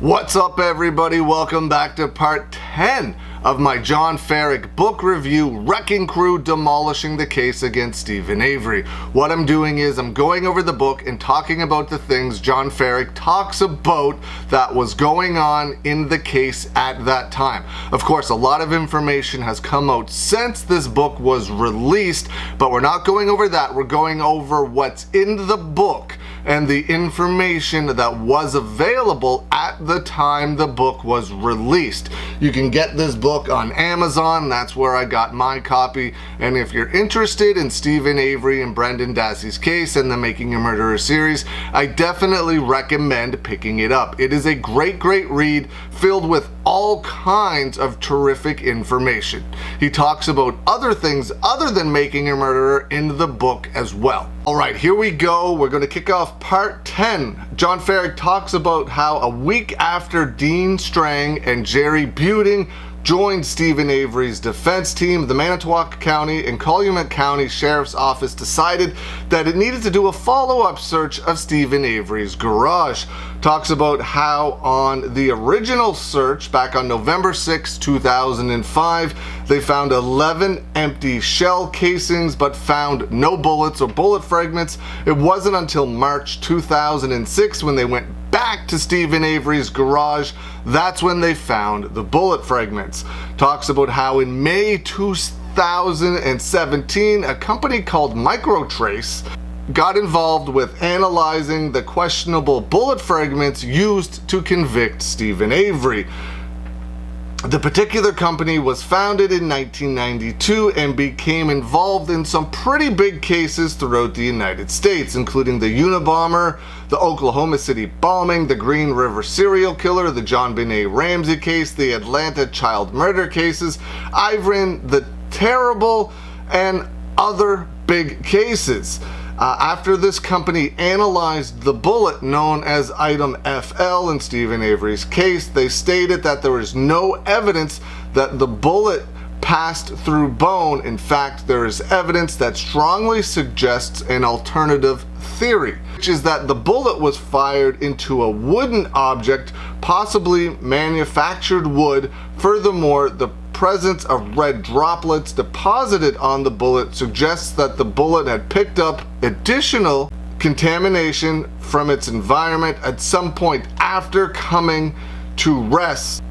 What's up, everybody? Welcome back to part 10 of my John Farrick book review, Wrecking Crew Demolishing the Case Against Stephen Avery. What I'm doing is I'm going over the book and talking about the things John Farrick talks about that was going on in the case at that time. Of course, a lot of information has come out since this book was released, but we're not going over that. We're going over what's in the book and the information that was available at the time the book was released. You can get this book on Amazon. That's where I got my copy. And if you're interested in Stephen Avery and Brendan Dassey's case and the Making a Murderer series, I definitely recommend picking it up. It is a great read filled with all kinds of terrific information. He talks about other things other than Making a Murderer in the book as well. Alright, here we go. We're going to kick off part 10. John Farrick talks about how a week after Dean Strang and Jerry Buting joined Stephen Avery's defense team, the Manitowoc County and Calumet County Sheriff's Office decided that it needed to do a follow-up search of Stephen Avery's garage. Talks about how on the original search back on November 6, 2005, they found 11 empty shell casings but found no bullets or bullet fragments. It wasn't until March 2006 when they went back to Stephen Avery's garage, that's when they found the bullet fragments. Talks about how in May 2017, a company called Microtrace got involved with analyzing the questionable bullet fragments used to convict Stephen Avery. The particular company was founded in 1992 and became involved in some pretty big cases throughout the United States, including the Unabomber, the Oklahoma City bombing, the Green River serial killer, the John Benet Ramsey case, the Atlanta child murder cases, Avery the Terrible, and other big cases. After this company analyzed the bullet known as item FL in Stephen Avery's case, they stated that there is no evidence that the bullet passed through bone. In fact, there is evidence that strongly suggests an alternative theory, which is that the bullet was fired into a wooden object, possibly manufactured wood. Furthermore, the presence of red droplets deposited on the bullet suggests that the bullet had picked up additional contamination from its environment at some point after coming to rest.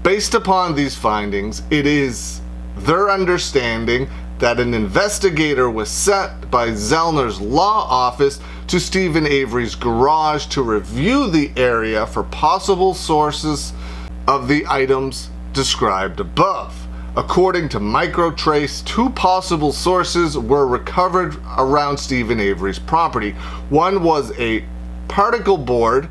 Based upon these findings, it is their understanding that an investigator was sent by Zellner's law office to Stephen Avery's garage to review the area for possible sources of the items described above. According to Microtrace, two possible sources were recovered around Stephen Avery's property. One was a particle board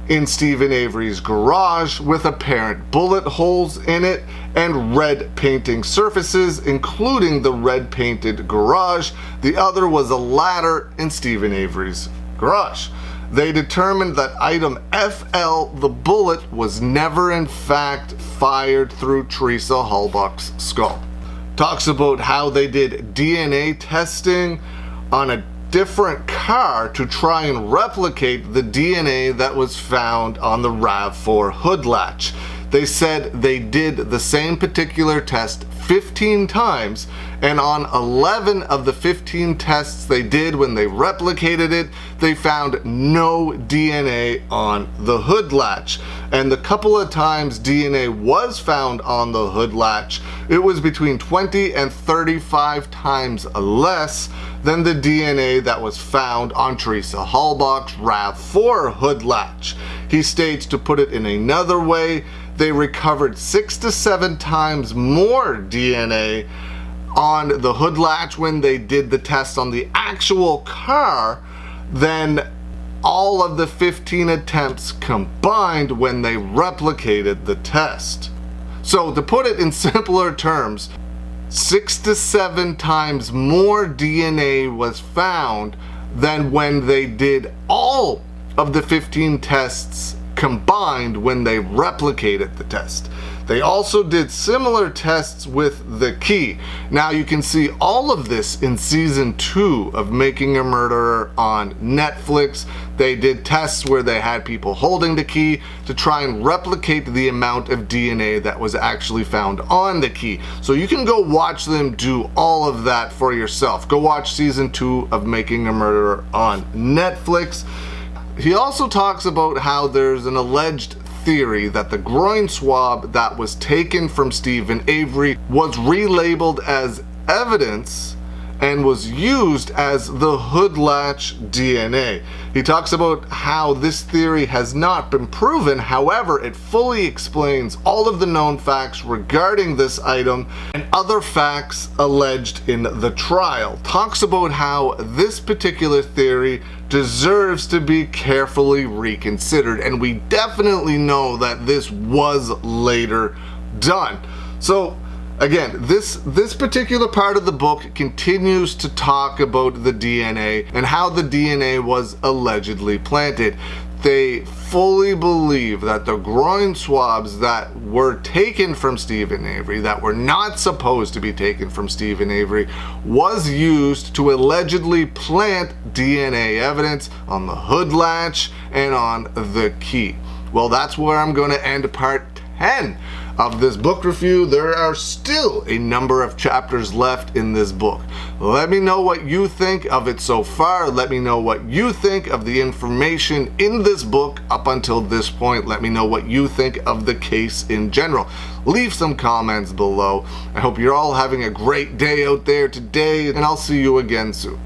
in Stephen Avery's garage with apparent bullet holes in it and red painting surfaces, including the red painted garage. The other was a ladder in Stephen Avery's garage. They determined that item FL, the bullet, was never in fact fired through Teresa Halbach's skull. Talks about how they did DNA testing on a different car to try and replicate the DNA that was found on the RAV4 hood latch. They said they did the same particular test 15 times, and on 11 of the 15 tests they did when they replicated it, they found no DNA on the hood latch. And the couple of times DNA was found on the hood latch, it was between 20 and 35 times less than the DNA that was found on Teresa Halbach's RAV4 hood latch. He states, to put it in another way, they recovered 6 to 7 times more DNA on the hood latch when they did the test on the actual car than all of the 15 attempts combined when they replicated the test. So to put it in simpler terms, 6 to 7 times more DNA was found than when they did all of the 15 tests combined when they replicated the test. They also did similar tests with the key. Now you can see all of this in season 2 of Making a Murderer on Netflix. They did tests where they had people holding the key to try and replicate the amount of DNA that was actually found on the key. So you can go watch them do all of that for yourself. Go watch season 2 of Making a Murderer on Netflix. He also talks about how there's an alleged theory that the groin swab that was taken from Stephen Avery was relabeled as evidence and was used as the hood latch DNA. He talks about how this theory has not been proven, however, it fully explains all of the known facts regarding this item and other facts alleged in the trial. Talks about how this particular theory deserves to be carefully reconsidered, and we definitely know that this was later done. So again, this particular part of the book continues to talk about the DNA and how the DNA was allegedly planted. They fully believe that the groin swabs that were taken from Stephen Avery, that were not supposed to be taken from Stephen Avery, was used to allegedly plant DNA evidence on the hood latch and on the key. Well, that's where I'm going to end part 10 of this book review. There are still a number of chapters left in this book. Let me know what you think of it so far. Let me know what you think of the information in this book up until this point. Let me know what you think of the case in general. Leave some comments below. I hope you're all having a great day out there today, and I'll see you again soon.